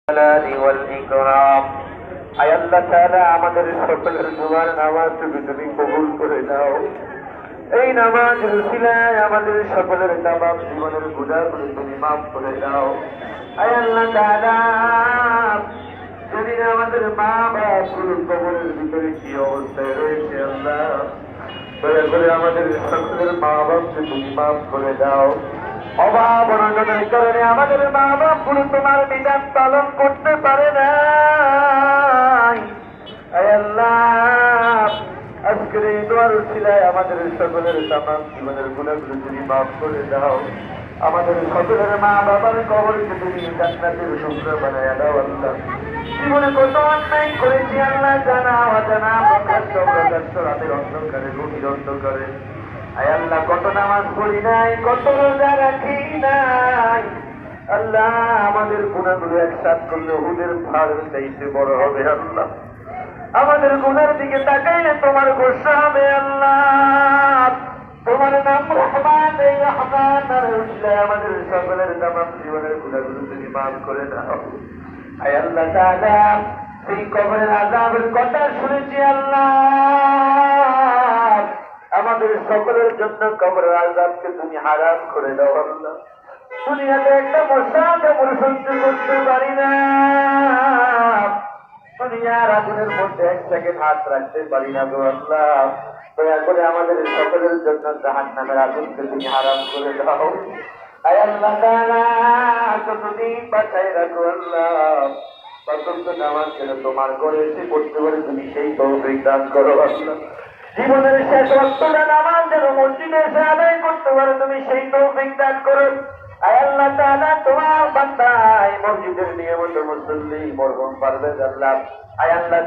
আল্লাহ তাআলা আমাদের সকলের জুমার নামাজটুকু তুমি কবুল করে দাও। এই নামাজের উসিলায় আমাদের সকলের তামাম জীবনের গুনাহগুলো তুমি মাফ করে দাও। আল্লাহ তাআলা যেদিন আমাদের মা বাপগুলো কবরের ভিতরে কি অবস্থায় রয়েছে, আল্লাহ দয়া করে আমাদের সকলের মা বাপকে তুমি মাফ করে দাও। অভাব অনটনের কারণে আমাদের মা বাপ গুলো তোমার বিধান পালন করতে পারে না। আল্লাহ আজকের এই দোয়ার উসিলায় আমাদের সকলের তামাম জীবনের গুনাহগুলো তুমি মাফ করে দাও। আমাদের সকলের মা বাবার কবরকে তুমি জান্নাতের টুকরা বানায়া দাও। আল্লাহ জীবনে কত অন্যায় করেছি আল্লাহ, জানা অজানা, প্রকাশ্য প্রকাশ্য, রাতের অন্ধকারে, গভীর অন্ধকারে। আল্লাহ কত নামাজ পড়ি নাই, কত রোজা রাখি নাই। আল্লাহ আমাদের গুনাহগুলো একসাথ করলে উহুদের পাহাড়ের চাইতে বড় হবে। আল্লাহ আমাদের গুনার দিকে তাকাইলে তোমার গোসা হবে। আল্লাহ তোমার নাম রহমান, এই রহমান আর উসিলায় আমাদের সকলের তামাম জীবনের গুনাহগুলো তুমি মাফ করে দাও। আল্লাহ তাআলা সেই কবরের আযাবের কথা শুনেছি আল্লাহ, আমাদের সকলের জন্য কবরের আযাবকে তুমি হারাম করে দাও। আল্লাহ দুনিয়াতে একটা মশা কামড় সহ্য করতে পারি না, দুনিয়ার আগুনের মধ্যে এক সেকেন্ড হাত রাখতে পারি না গো আল্লাহ। দয়া করে আমাদের সকলের জন্য জাহান্নামের আগুনকে তুমি হারাম করে দাও। আল্লাহ তাআলা যতদিন বাঁচায় রাখো আল্লাহ, ততদিন নামাজ যেন তোমার ঘরে এসে পড়তে পারে তুমি সেই তৌফিক দান করো। আল্লাহ জীবনের শেষ ওয়াক্তটা নামাজ যেন মসজিদে এসে আদায় করতে পারে তুমি সেই তৌফিক দান করো। আল্লাহ তাআলা তোমার বান্দা মসজিদের নিয়মিত মুসল্লি মরহুম পারভেজ আল্লাহ, আল্লাহ